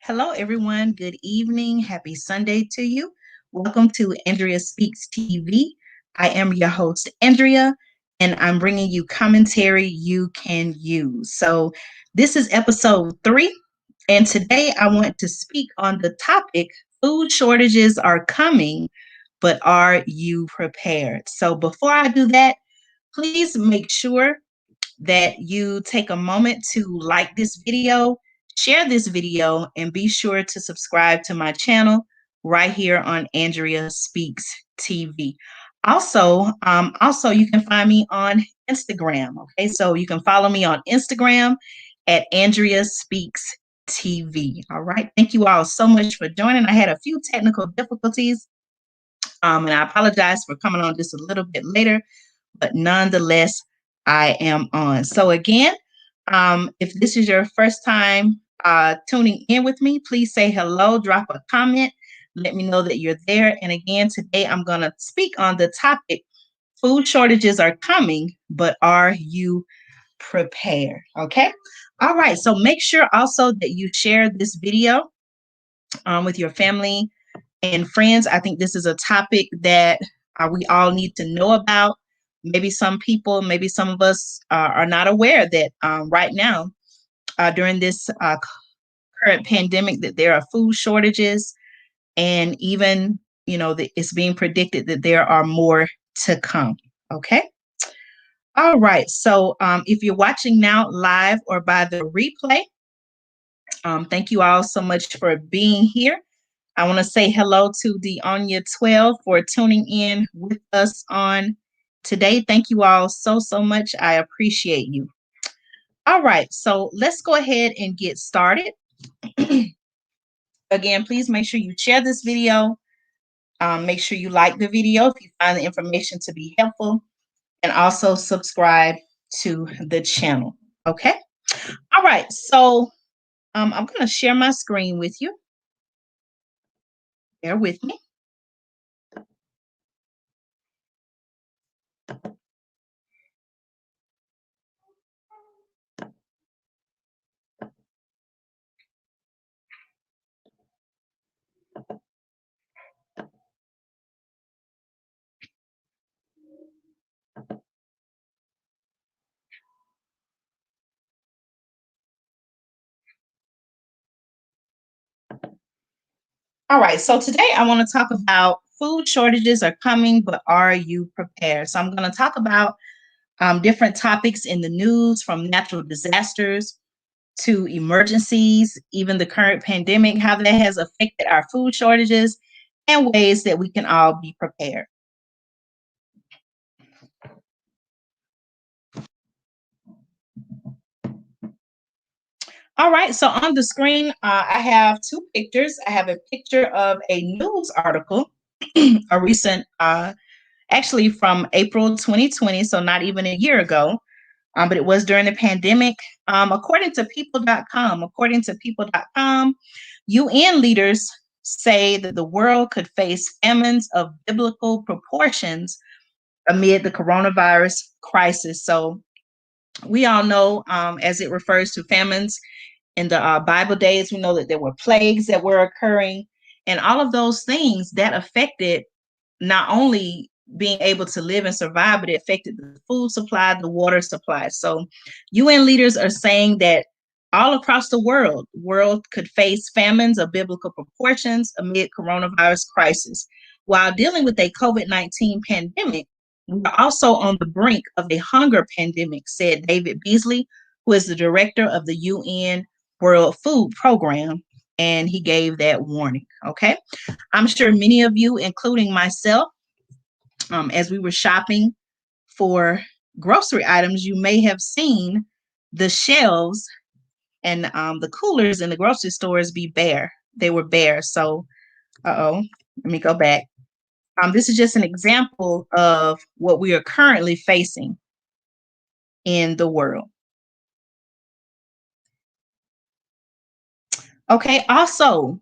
Hello, everyone. Good evening. Happy Sunday to you. Welcome to Andrea Speaks TV. I am your host, Andrea, and I'm bringing you commentary you can use. So, this is episode 3, and today I want to speak on the topic food shortages are coming, but are you prepared? So, before I do that, please make sure that you take a moment to like this video, share this video, and be sure to subscribe to my channel right here on Andrea Speaks TV. Also, you can find me on Instagram. Okay, so you can follow me on Instagram at Andrea Speaks TV. All right, thank you all so much for joining. I had a few technical difficulties, and I apologize for coming on just a little bit later, but nonetheless, I am on. So again, if this is your first time tuning in with me, please say hello, drop a comment, let me know that you're there. And again, today I'm going to speak on the topic, food shortages are coming, but are you prepared? Okay. All right. So make sure also that you share this video with your family and friends. I think this is a topic that we all need to know about. Maybe some people, maybe some of us are not aware that right now, during this current pandemic, that there are food shortages, and even it's being predicted that there are more to come. Okay. All right. So if you're watching now live or by the replay, thank you all so much for being here. I want to say hello to Deonya12 for tuning in with us on today. Thank you all so much. I appreciate you. All right, so let's go ahead and get started. Again, please make sure you share this video. Make sure you like the video if you find the information to be helpful, and also subscribe to the channel. Okay. All right, so I'm going to share my screen with you. Bear with me. All right, so today I want to talk about food shortages are coming, but are you prepared? So I'm going to talk about different topics in the news, from natural disasters to emergencies, even the current pandemic, how that has affected our food shortages, and ways that we can all be prepared. All right, so on the screen, I have two pictures. I have a picture of a news article, a recent, actually from April 2020, so not even a year ago, but it was during the pandemic. According to people.com, UN leaders say that the world could face famines of biblical proportions amid the coronavirus crisis. So we all know, as it refers to famines in the Bible days, we know that there were plagues that were occurring, and all of those things that affected not only being able to live and survive, but it affected the food supply, the water supply. So UN leaders are saying that all across the world could face famines of biblical proportions amid coronavirus crisis. While dealing with a COVID-19 pandemic, we're also on the brink of a hunger pandemic, said David Beasley, who is the director of the UN World Food Program, and he gave that warning. Okay. I'm sure many of you, including myself, as we were shopping for grocery items, you may have seen the shelves and the coolers in the grocery stores be bare. They were bare. So, let me go back. This is just an example of what we are currently facing in the world. Okay, also,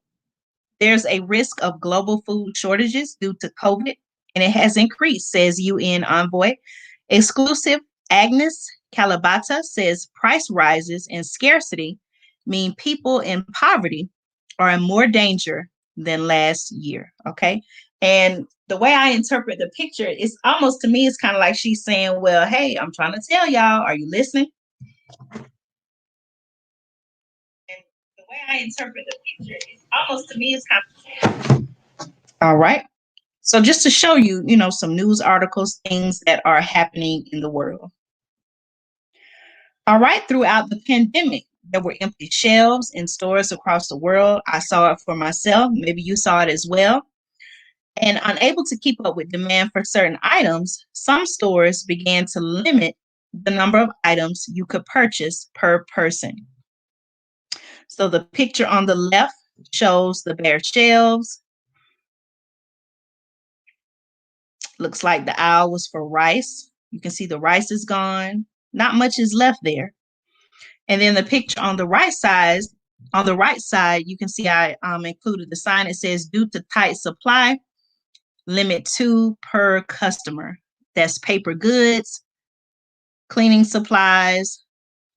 there's a risk of global food shortages due to COVID, and it has increased, says UN envoy. Exclusive Agnes Calabata says price rises and scarcity mean people in poverty are in more danger than last year. Okay. And the way I interpret the picture, it's almost to me, it's kind of like she's saying, well, hey, I'm trying to tell y'all, are you listening? And the way I interpret the picture, it's almost to me, it's kind of all right. So just to show you, some news articles, things that are happening in the world. All right, throughout the pandemic, there were empty shelves in stores across the world. I saw it for myself. Maybe you saw it as well. And unable to keep up with demand for certain items, some stores began to limit the number of items you could purchase per person. So the picture on the left shows the bare shelves. Looks like the aisle was for rice. You can see the rice is gone. Not much is left there. And then the picture on the right side, you can see I included the sign. It says, due to tight supply, limit 2 per customer. That's paper goods, cleaning supplies,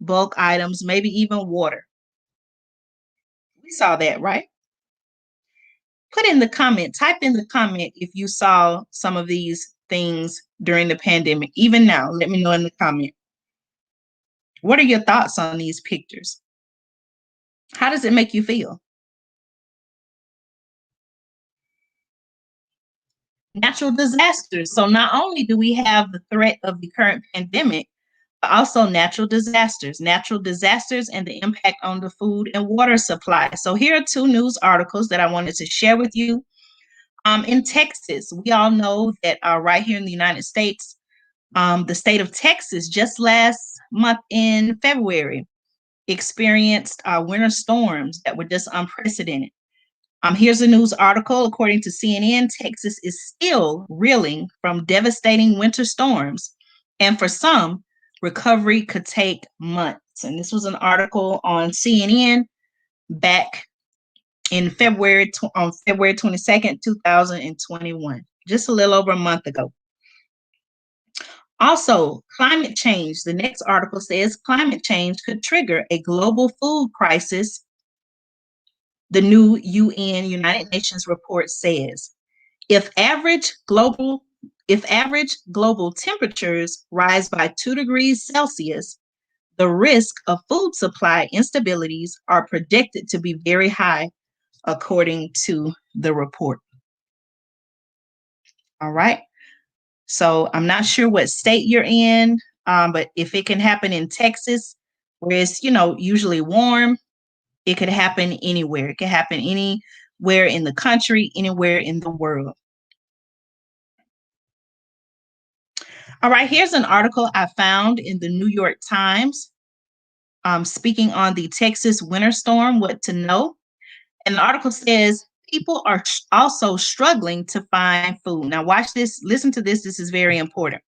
bulk items, maybe even water. We saw that, right? Type in the comment if you saw some of these things during the pandemic. Even now, let me know in the comment. What are your thoughts on these pictures? How does it make you feel? Natural disasters. So not only do we have the threat of the current pandemic, but also natural disasters and the impact on the food and water supply. So here are 2 news articles that I wanted to share with you. In Texas, we all know that right here in the United States, the state of Texas just last month in February experienced winter storms that were just unprecedented. Here's a news article. According to CNN, Texas is still reeling from devastating winter storms. And for some, recovery could take months. And this was an article on CNN back in on February 22nd, 2021, just a little over a month ago. Also, climate change. The next article says climate change could trigger a global food crisis. The new UN United Nations report says if average global temperatures rise by 2 degrees Celsius, the risk of food supply instabilities are predicted to be very high, according to the report. All right. So I'm not sure what state you're in, but if it can happen in Texas, where it's, usually warm, it could happen anywhere. It could happen anywhere in the country, anywhere in the world. All right, here's an article I found in the New York Times speaking on the Texas winter storm, what to know. And the article says people are also struggling to find food. Now, watch this, listen to this. This is very important.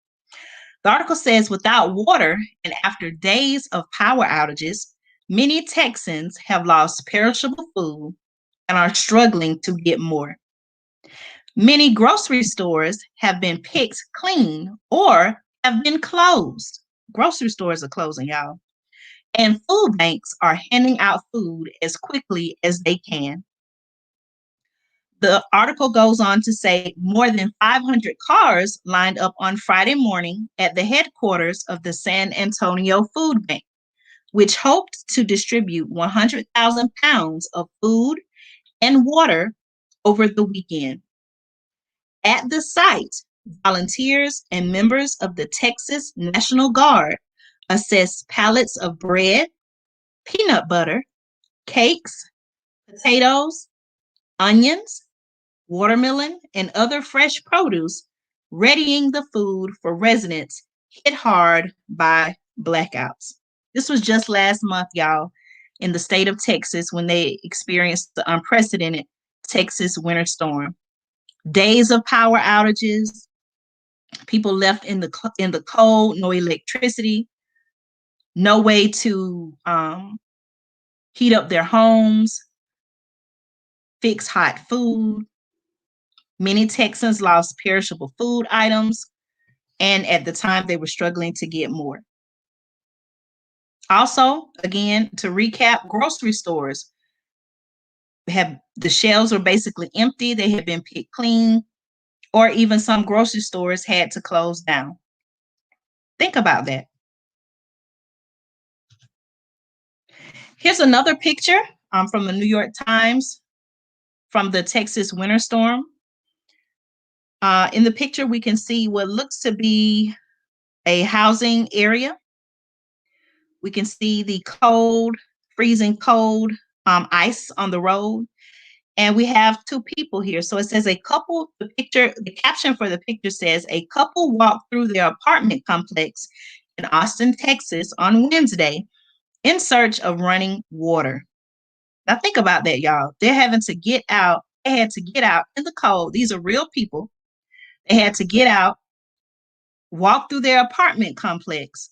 The article says without water and after days of power outages, many Texans have lost perishable food and are struggling to get more. Many grocery stores have been picked clean or have been closed. Grocery stores are closing, y'all. And food banks are handing out food as quickly as they can. The article goes on to say more than 500 cars lined up on Friday morning at the headquarters of the San Antonio Food Bank, which hoped to distribute 100,000 pounds of food and water over the weekend. At the site, volunteers and members of the Texas National Guard assessed pallets of bread, peanut butter, cakes, potatoes, onions, watermelon, and other fresh produce, readying the food for residents hit hard by blackouts. This was just last month, y'all, in the state of Texas when they experienced the unprecedented Texas winter storm. Days of power outages, people left in the cold, no electricity, no way to heat up their homes, fix hot food. Many Texans lost perishable food items, and at the time they were struggling to get more. Also, again, to recap, grocery stores. have the shelves were basically empty, they had been picked clean, or even some grocery stores had to close down. Think about that. Here's another picture from the New York Times from the Texas winter storm. In the picture, we can see what looks to be a housing area. We can see the cold, freezing cold ice on the road. And we have two people here. So it says a couple, the caption for the picture says a couple walked through their apartment complex in Austin, Texas on Wednesday in search of running water. Now think about that, y'all. They're having to get out. They had to get out in the cold. These are real people. They had to get out, walk through their apartment complex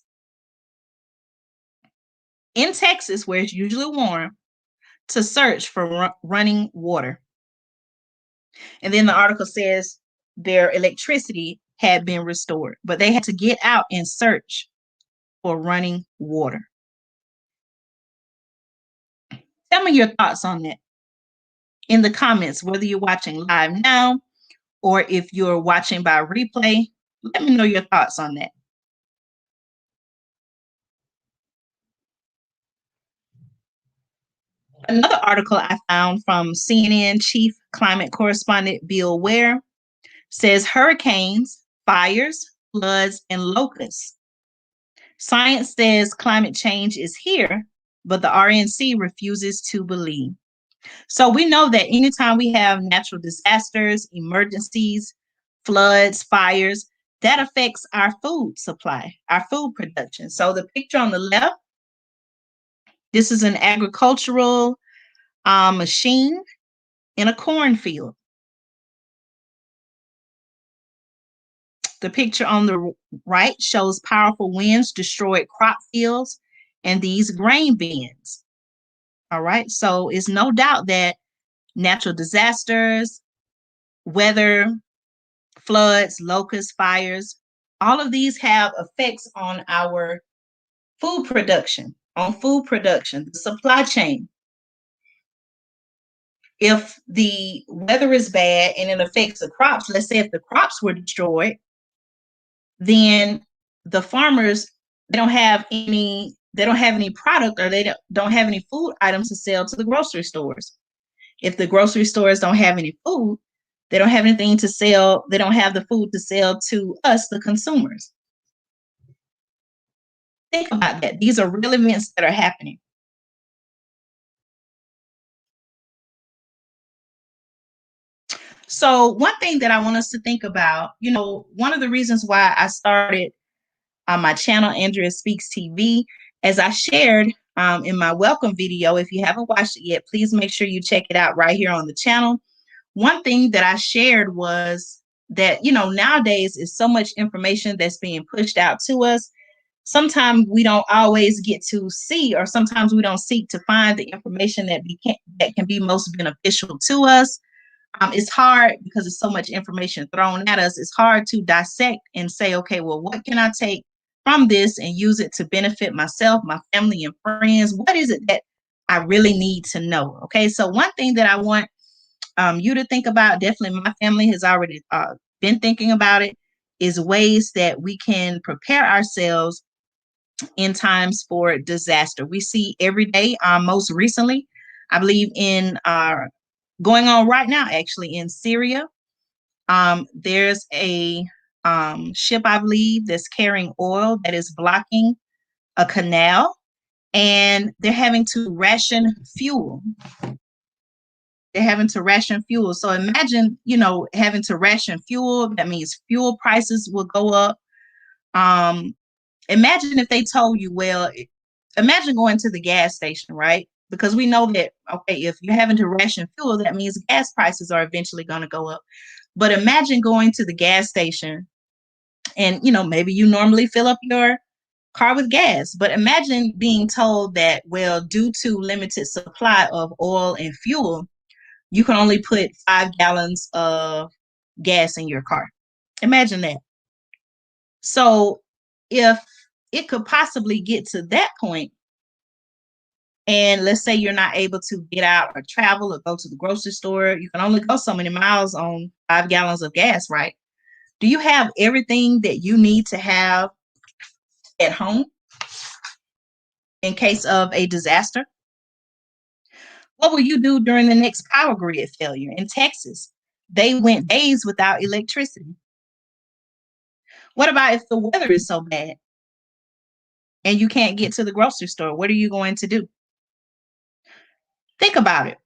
in Texas, where it's usually warm, to search for running water. And then the article says their electricity had been restored, but they had to get out and search for running water. Tell me your thoughts on that in the comments, whether you're watching live now or if you're watching by replay. Let me know your thoughts on that. Another article I found from CNN chief climate correspondent Bill Ware says hurricanes, fires, floods, and locusts. Science says climate change is here, but the RNC refuses to believe. So we know that anytime we have natural disasters, emergencies, floods, fires, that affects our food supply, our food production. So the picture on the left, this is an agricultural machine in a cornfield. The picture on the right shows powerful winds destroyed crop fields and these grain bins. All right, so it's no doubt that natural disasters, weather, floods, locusts, fires, all of these have effects on our food production, the supply chain. If the weather is bad and it affects the crops, let's say if the crops were destroyed, then the farmers, they don't have any product, or they don't have any food items to sell to the grocery stores. If the grocery stores don't have any food, they don't have anything to sell. They don't have the food to sell to us, the consumers. Think about that. These are real events that are happening. So one thing that I want us to think about, one of the reasons why I started on my channel, Andrea Speaks TV, as I shared in my welcome video. If you haven't watched it yet, please make sure you check it out right here on the channel. One thing that I shared was that, nowadays is so much information that's being pushed out to us. Sometimes we don't always get to see, or sometimes we don't seek to find the information that can be most beneficial to us. It's hard because there's so much information thrown at us. It's hard to dissect and say, okay, well, what can I take from this and use it to benefit myself, my family, and friends? What is it that I really need to know? Okay, so one thing that I want you to think about, definitely my family has already been thinking about it, is ways that we can prepare ourselves in times for disaster. We see every day, most recently, I believe in going on right now, actually in Syria, there's a ship, I believe, that's carrying oil that is blocking a canal, and they're having to ration fuel. So imagine, having to ration fuel. That means fuel prices will go up. Imagine if they told you, well, imagine going to the gas station, right? Because we know that, okay, if you're having to ration fuel, that means gas prices are eventually going to go up. But imagine going to the gas station and, maybe you normally fill up your car with gas, but imagine being told that, well, due to limited supply of oil and fuel, you can only put 5 gallons of gas in your car. Imagine that. So if it could possibly get to that point, And let's say you're not able to get out or travel or go to the grocery store. You can only go so many miles on 5 gallons of gas, right? Do you have everything that you need to have at home in case of a disaster? What will you do during the next power grid failure in Texas? They went days without electricity. What about if the weather is so bad and you can't get to the grocery store? What are you going to do? Think about it.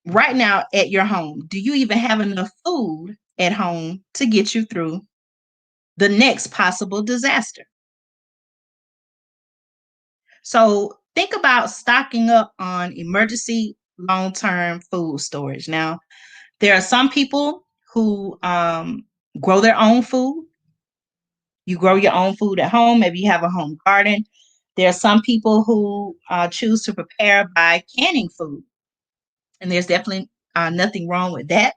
Right now at your home, do you even have enough food at home to get you through the next possible disaster? So think about stocking up on emergency long-term food storage. Now, there are some people who grow their own food. You grow your own food at home. Maybe you have a home garden. There are some people who choose to prepare by canning food, and there's definitely nothing wrong with that.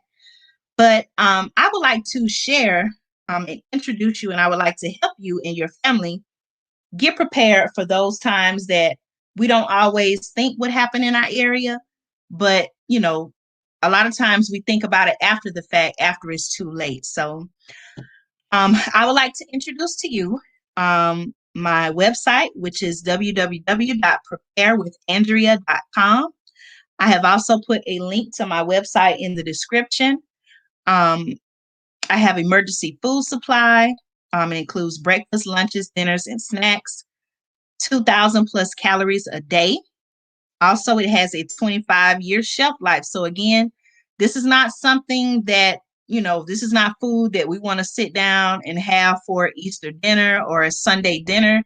But I would like to share and introduce you, and I would like to help you and your family get prepared for those times that we don't always think would happen in our area. But, a lot of times we think about it after the fact, after it's too late. So I would like to introduce to you my website, which is www.preparewithandrea.com. I have also put a link to my website in the description. Um, I have emergency food supply. It includes breakfast, lunches, dinners, and snacks, 2,000 plus calories a day. Also, it has a 25-year shelf life. So again, this is not something that, this is not food that we want to sit down and have for Easter dinner or a Sunday dinner.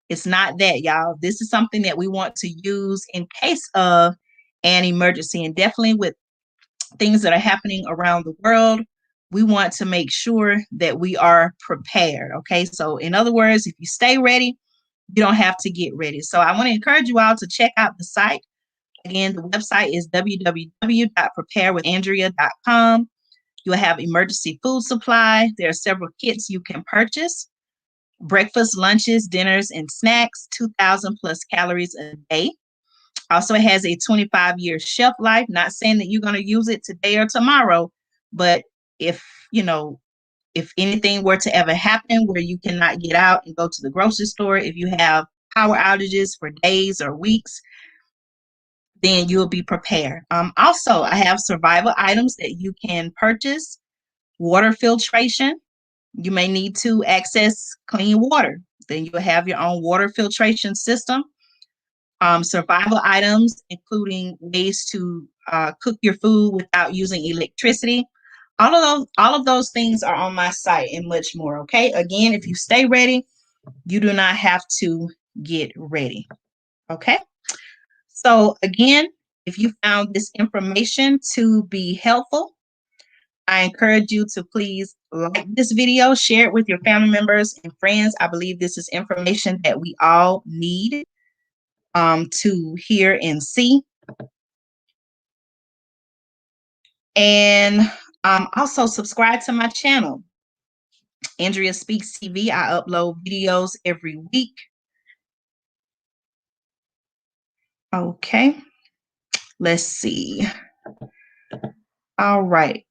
It's not that, y'all. This is something that we want to use in case of an emergency, and definitely with things that are happening around the world, we want to make sure that we are prepared. Okay. So in other words, if you stay ready, you don't have to get ready. So I want to encourage you all to check out the site. Again, the website is www.preparewithandrea.com. You'll have emergency food supply. There are several kits you can purchase: breakfast, lunches, dinners, and snacks, 2,000 plus calories a day. Also, it has a 25-year shelf life. Not saying that you're going to use it today or tomorrow, but if, if anything were to ever happen where you cannot get out and go to the grocery store, if you have power outages for days or weeks, then you'll be prepared. Also, I have survival items that you can purchase: water filtration. You may need to access clean water. Then you'll have your own water filtration system. Survival items, including ways to cook your food without using electricity. All of those things are on my site and much more. Okay. Again, if you stay ready, you do not have to get ready. Okay. So again, if you found this information to be helpful, I encourage you to please like this video, share it with your family members and friends. I believe this is information that we all need to hear and see. And also subscribe to my channel, Andrea Speaks TV. I upload videos every week. Okay, let's see. All right.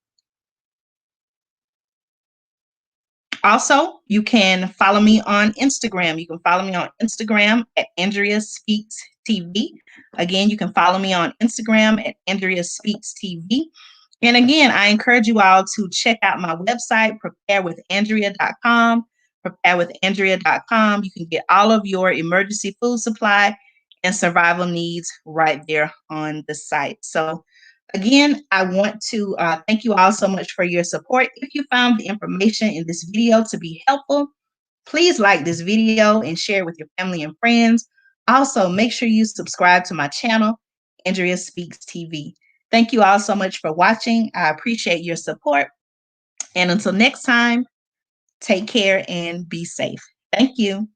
Also, you can follow me on Instagram. You can follow me on Instagram at Andrea Speaks TV. Again, you can follow me on Instagram at Andrea Speaks TV. And again, I encourage you all to check out my website, preparewithandrea.com. Preparewithandrea.com. You can get all of your emergency food supply and survival needs right there on the site. So again, I want to thank you all so much for your support. If you found the information in this video to be helpful, please like this video and share it with your family and friends. Also, make sure you subscribe to my channel, Andrea Speaks TV. Thank you all so much for watching. I appreciate your support. And until next time, take care and be safe. Thank you.